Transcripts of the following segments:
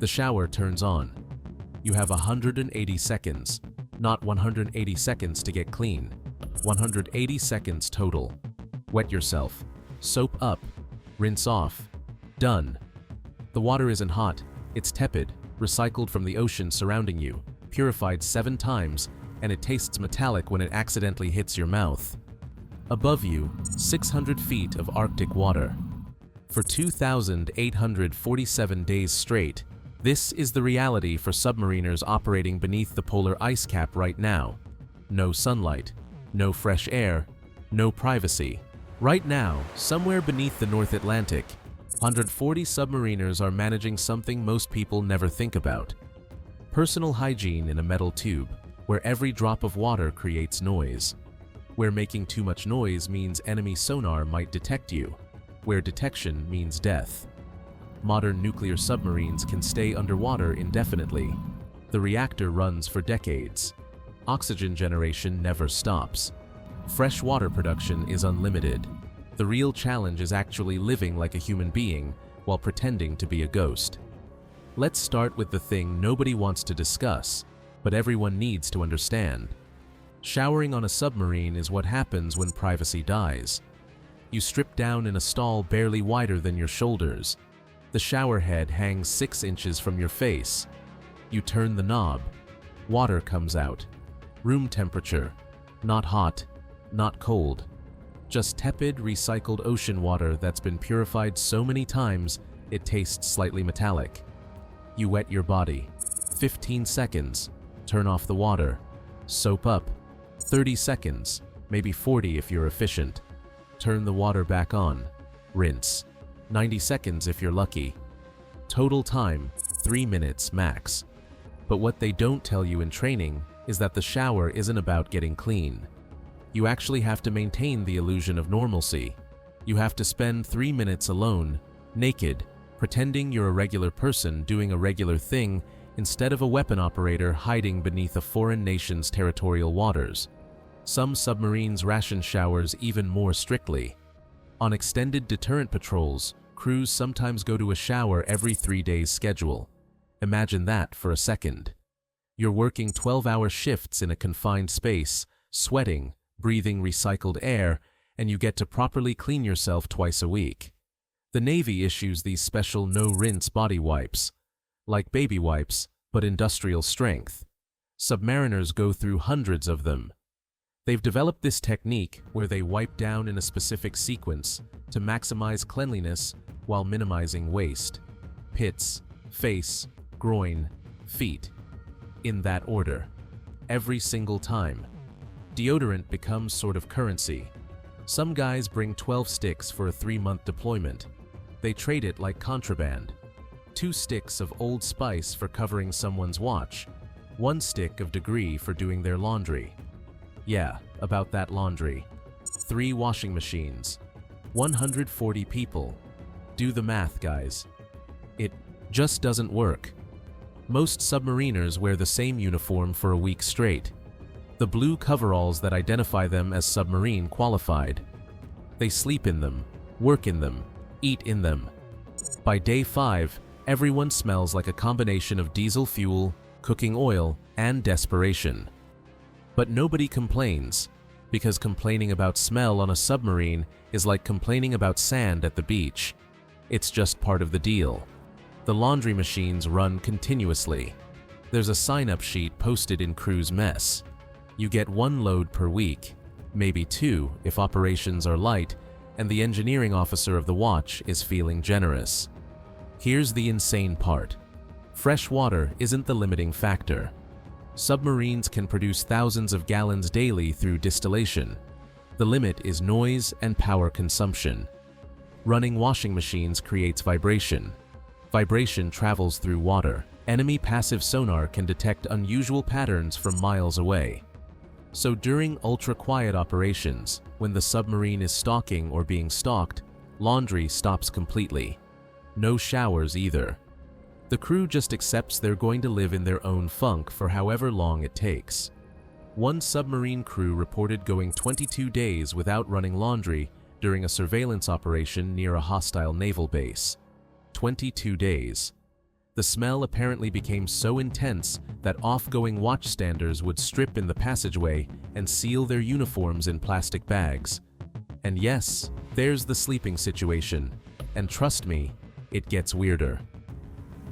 The shower turns on. You have 180 seconds, not 180 seconds to get clean. 180 seconds total. Wet yourself. Soap up. Rinse off. Done. The water isn't hot, it's tepid, recycled from the ocean surrounding you, purified 7 times, and it tastes metallic when it accidentally hits your mouth. Above you, 600 feet of Arctic water. For 2,847 days straight, this is the reality for submariners operating beneath the polar ice cap right now. No sunlight, no fresh air, no privacy. Right now, somewhere beneath the North Atlantic, 140 submariners are managing something most people never think about. Personal hygiene in a metal tube, where every drop of water creates noise. Where making too much noise means enemy sonar might detect you. Where detection means death. Modern nuclear submarines can stay underwater indefinitely. The reactor runs for decades. Oxygen generation never stops. Fresh water production is unlimited. The real challenge is actually living like a human being while pretending to be a ghost. Let's start with the thing nobody wants to discuss, but everyone needs to understand. Showering on a submarine is what happens when privacy dies. You strip down in a stall barely wider than your shoulders. The shower head hangs 6 inches from your face. You turn the knob. Water comes out. Room temperature. Not hot, not cold. Just tepid, recycled ocean water that's been purified so many times it tastes slightly metallic. You wet your body. 15 seconds. Turn off the water. Soap up. 30 seconds, maybe 40 if you're efficient. Turn the water back on. Rinse. 90 seconds if you're lucky. Total time, 3 minutes max. But what they don't tell you in training is that the shower isn't about getting clean. You actually have to maintain the illusion of normalcy. You have to spend 3 minutes alone, naked, pretending you're a regular person doing a regular thing instead of a weapon operator hiding beneath a foreign nation's territorial waters. Some submarines ration showers even more strictly. On extended deterrent patrols, crews sometimes go to a shower every 3 days schedule. Imagine that for a second. You're working 12-hour shifts in a confined space, sweating, breathing recycled air, and you get to properly clean yourself twice a week. The Navy issues these special no-rinse body wipes, like baby wipes, but industrial strength. Submariners go through hundreds of them. They've developed this technique where they wipe down in a specific sequence to maximize cleanliness while minimizing waste. Pits, face, groin, feet. In that order. Every single time. Deodorant becomes sort of currency. Some guys bring 12 sticks for a 3-month deployment. They trade it like contraband. 2 sticks of Old Spice for covering someone's watch. 1 stick of Degree for doing their laundry. Yeah, about that laundry. 3 washing machines. 140 people. Do the math, guys. It just doesn't work. Most submariners wear the same uniform for a week straight. The blue coveralls that identify them as submarine qualified. They sleep in them, work in them, eat in them. By day 5, everyone smells like a combination of diesel fuel, cooking oil, and desperation. But nobody complains, because complaining about smell on a submarine is like complaining about sand at the beach. It's just part of the deal. The laundry machines run continuously. There's a sign-up sheet posted in crew's mess. You get 1 load per week, maybe 2 if operations are light, and the engineering officer of the watch is feeling generous. Here's the insane part. Fresh water isn't the limiting factor. Submarines can produce thousands of gallons daily through distillation. The limit is noise and power consumption. Running washing machines creates vibration. Vibration travels through water. Enemy passive sonar can detect unusual patterns from miles away. So during ultra-quiet operations, when the submarine is stalking or being stalked, laundry stops completely. No showers either. The crew just accepts they're going to live in their own funk for however long it takes. One submarine crew reported going 22 days without running laundry during a surveillance operation near a hostile naval base. 22 days. The smell apparently became so intense that off-going watchstanders would strip in the passageway and seal their uniforms in plastic bags. And yes, there's the sleeping situation. And trust me, it gets weirder.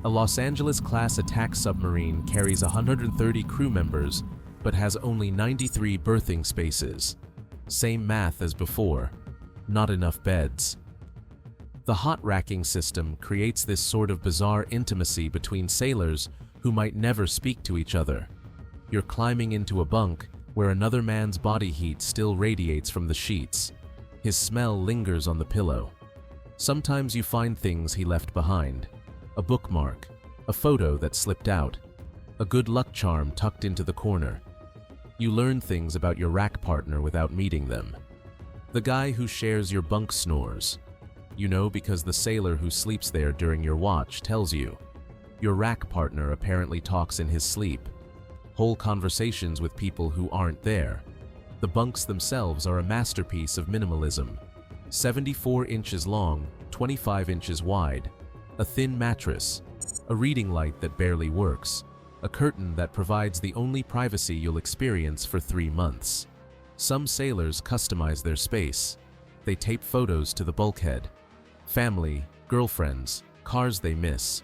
A Los Angeles-class attack submarine carries 130 crew members, but has only 93 berthing spaces. Same math as before. Not enough beds. The hot racking system creates this sort of bizarre intimacy between sailors who might never speak to each other. You're climbing into a bunk where another man's body heat still radiates from the sheets. His smell lingers on the pillow. Sometimes you find things he left behind. A bookmark, a photo that slipped out, a good luck charm tucked into the corner. You learn things about your rack partner without meeting them. The guy who shares your bunk snores. You know because the sailor who sleeps there during your watch tells you. Your rack partner apparently talks in his sleep. Whole conversations with people who aren't there. The bunks themselves are a masterpiece of minimalism. 74 inches long, 25 inches wide. A thin mattress. A reading light that barely works. A curtain that provides the only privacy you'll experience for 3 months. Some sailors customize their space. They tape photos to the bulkhead. Family, girlfriends, cars they miss.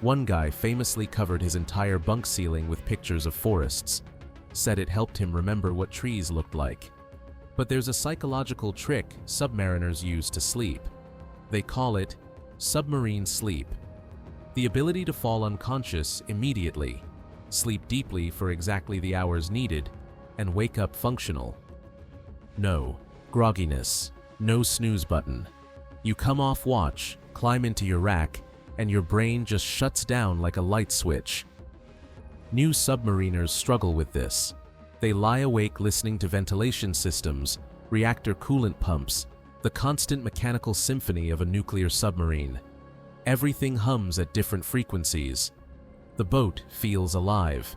One guy famously covered his entire bunk ceiling with pictures of forests. Said it helped him remember what trees looked like. But there's a psychological trick submariners use to sleep. They call it submarine sleep. The ability to fall unconscious immediately, sleep deeply for exactly the hours needed, and wake up functional. No grogginess, no snooze button. You come off watch, climb into your rack, and your brain just shuts down like a light switch. New submariners struggle with this. They lie awake listening to ventilation systems, reactor coolant pumps, the constant mechanical symphony of a nuclear submarine. Everything hums at different frequencies. The boat feels alive.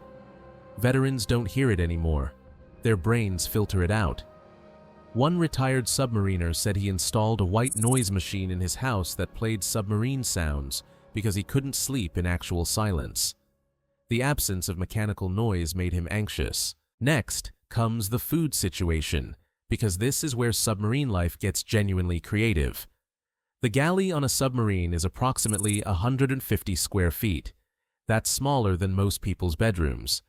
Veterans don't hear it anymore. Their brains filter it out. One retired submariner said he installed a white noise machine in his house that played submarine sounds because he couldn't sleep in actual silence. The absence of mechanical noise made him anxious. Next comes the food situation, because this is where submarine life gets genuinely creative. The galley on a submarine is approximately 150 square feet. That's smaller than most people's bedrooms.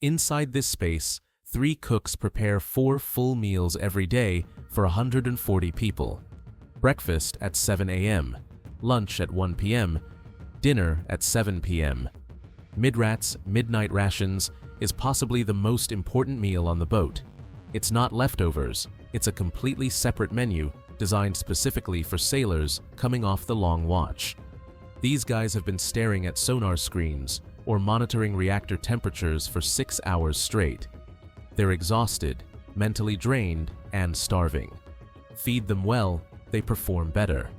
Inside this space, 3 cooks prepare 4 full meals every day for 140 people. Breakfast at 7 a.m., lunch at 1 p.m., dinner at 7 p.m. Midrat's midnight rations is possibly the most important meal on the boat. It's not leftovers, it's a completely separate menu designed specifically for sailors coming off the long watch. These guys have been staring at sonar screens or monitoring reactor temperatures for 6 hours straight. They're exhausted, mentally drained, and starving. Feed them well, they perform better.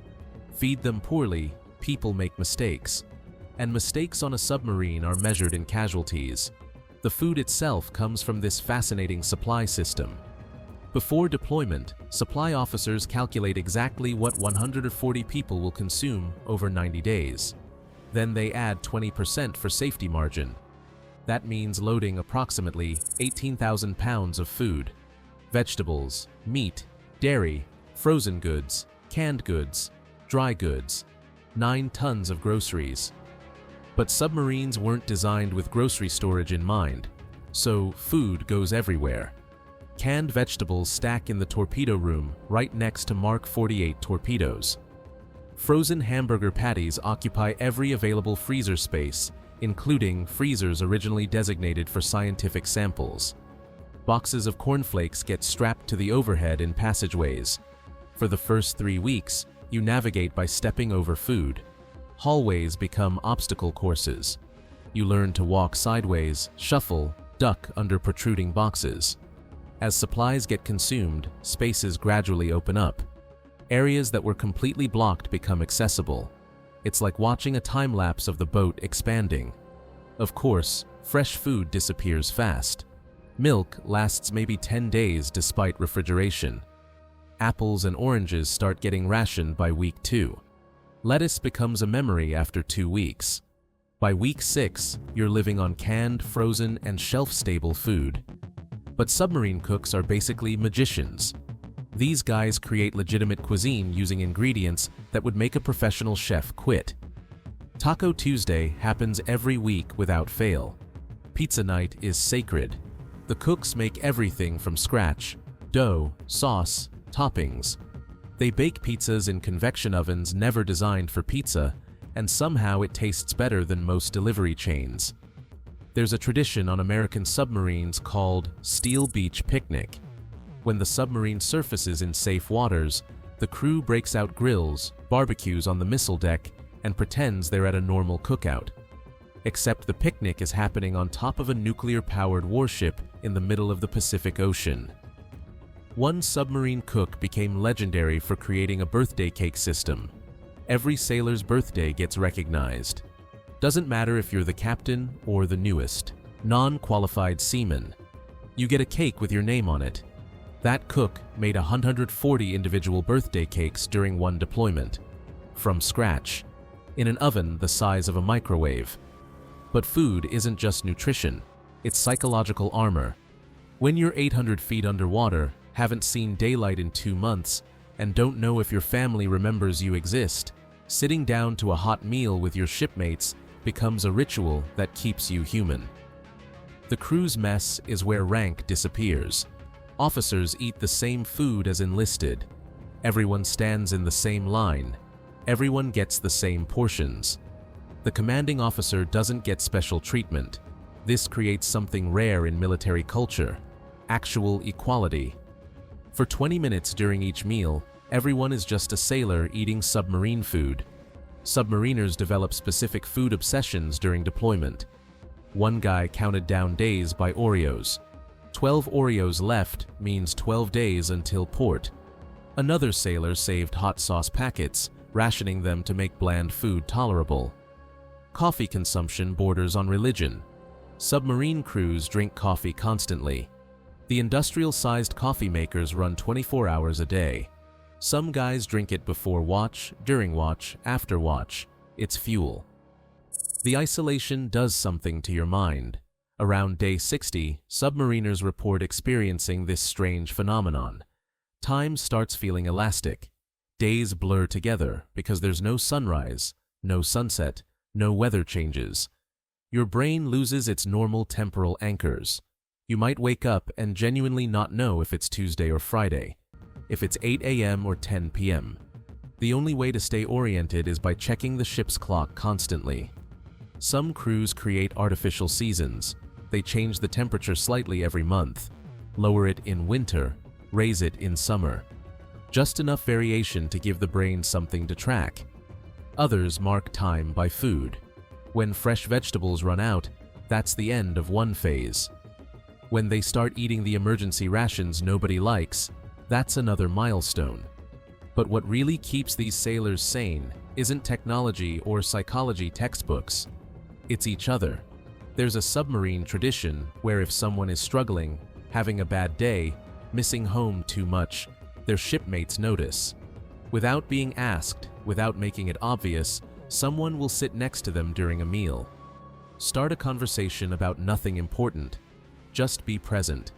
Feed them poorly, people make mistakes. And mistakes on a submarine are measured in casualties. The food itself comes from this fascinating supply system. Before deployment, supply officers calculate exactly what 140 people will consume over 90 days. Then they add 20% for safety margin. That means loading approximately 18,000 pounds of food. Vegetables, meat, dairy, frozen goods, canned goods, dry goods, 9 tons of groceries. But submarines weren't designed with grocery storage in mind, so food goes everywhere. Canned vegetables stack in the torpedo room right next to Mark 48 torpedoes. Frozen hamburger patties occupy every available freezer space, including freezers originally designated for scientific samples. Boxes of cornflakes get strapped to the overhead in passageways. For the first 3 weeks, you navigate by stepping over food. Hallways become obstacle courses. You learn to walk sideways, shuffle, duck under protruding boxes. As supplies get consumed, spaces gradually open up. Areas that were completely blocked become accessible. It's like watching a time-lapse of the boat expanding. Of course, fresh food disappears fast. Milk lasts maybe 10 days despite refrigeration. Apples and oranges start getting rationed by week 2. Lettuce becomes a memory after 2 weeks. By week 6, you're living on canned, frozen, and shelf-stable food. But submarine cooks are basically magicians. These guys create legitimate cuisine using ingredients that would make a professional chef quit. Taco Tuesday happens every week without fail. Pizza night is sacred. The cooks make everything from scratch: dough, sauce, toppings. They bake pizzas in convection ovens never designed for pizza, and somehow it tastes better than most delivery chains. There's a tradition on American submarines called Steel Beach Picnic. When the submarine surfaces in safe waters, the crew breaks out grills, barbecues on the missile deck, and pretends they're at a normal cookout. Except the picnic is happening on top of a nuclear-powered warship in the middle of the Pacific Ocean. One submarine cook became legendary for creating a birthday cake system. Every sailor's birthday gets recognized. Doesn't matter if you're the captain or the newest, non-qualified seaman. You get a cake with your name on it. That cook made 140 individual birthday cakes during one deployment, from scratch, in an oven the size of a microwave. But food isn't just nutrition, it's psychological armor. When you're 800 feet underwater, haven't seen daylight in 2 months, and don't know if your family remembers you exist, sitting down to a hot meal with your shipmates becomes a ritual that keeps you human. The crew's mess is where rank disappears. Officers eat the same food as enlisted. Everyone stands in the same line. Everyone gets the same portions. The commanding officer doesn't get special treatment. This creates something rare in military culture: actual equality. For 20 minutes during each meal, everyone is just a sailor eating submarine food. Submariners develop specific food obsessions during deployment. One guy counted down days by Oreos. 12 Oreos left means 12 days until port. Another sailor saved hot sauce packets, rationing them to make bland food tolerable. Coffee consumption borders on religion. Submarine crews drink coffee constantly. The industrial-sized coffee makers run 24 hours a day. Some guys drink it before watch, during watch, after watch. It's fuel. The isolation does something to your mind. Around day 60, submariners report experiencing this strange phenomenon. Time starts feeling elastic. Days blur together because there's no sunrise, no sunset, no weather changes. Your brain loses its normal temporal anchors. You might wake up and genuinely not know if it's Tuesday or Friday, if it's 8 a.m. or 10 p.m. The only way to stay oriented is by checking the ship's clock constantly. Some crews create artificial seasons. They change the temperature slightly every month, lower it in winter, raise it in summer. Just enough variation to give the brain something to track. Others mark time by food. When fresh vegetables run out, that's the end of one phase. When they start eating the emergency rations nobody likes, that's another milestone. But what really keeps these sailors sane isn't technology or psychology textbooks. It's each other. There's a submarine tradition where if someone is struggling, having a bad day, missing home too much, their shipmates notice. Without being asked, without making it obvious, someone will sit next to them during a meal. Start a conversation about nothing important. Just be present.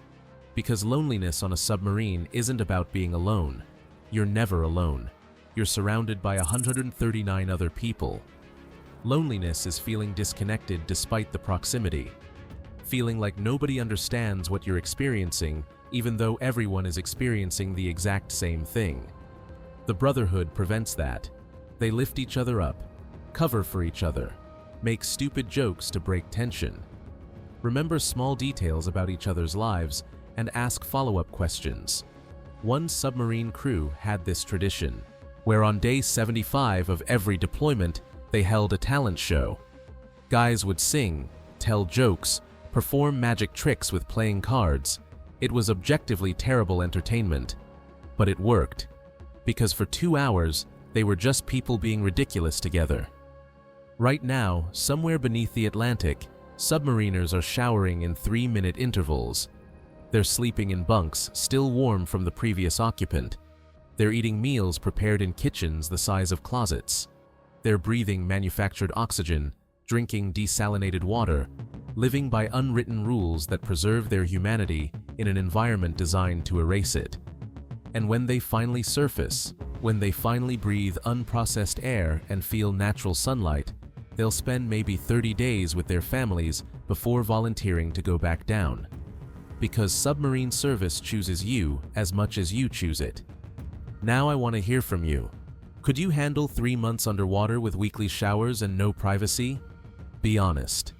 Because loneliness on a submarine isn't about being alone. You're never alone. You're surrounded by 139 other people. Loneliness is feeling disconnected despite the proximity. Feeling like nobody understands what you're experiencing, even though everyone is experiencing the exact same thing. The Brotherhood prevents that. They lift each other up, cover for each other, make stupid jokes to break tension. Remember small details about each other's lives and ask follow-up questions. One submarine crew had this tradition, where on day 75 of every deployment, they held a talent show. Guys would sing, tell jokes, perform magic tricks with playing cards. It was objectively terrible entertainment, but it worked. Because for 2 hours, they were just people being ridiculous together. Right now, somewhere beneath the Atlantic, submariners are showering in 3-minute intervals. They're sleeping in bunks, still warm from the previous occupant. They're eating meals prepared in kitchens the size of closets. They're breathing manufactured oxygen, drinking desalinated water, living by unwritten rules that preserve their humanity in an environment designed to erase it. And when they finally surface, when they finally breathe unprocessed air and feel natural sunlight, they'll spend maybe 30 days with their families before volunteering to go back down. Because submarine service chooses you as much as you choose it. Now I want to hear from you. Could you handle 3 months underwater with weekly showers and no privacy? Be honest.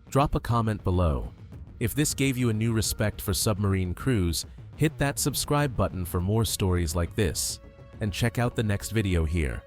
Drop a comment below. If this gave you a new respect for submarine crews, hit that subscribe button for more stories like this, and check out the next video here.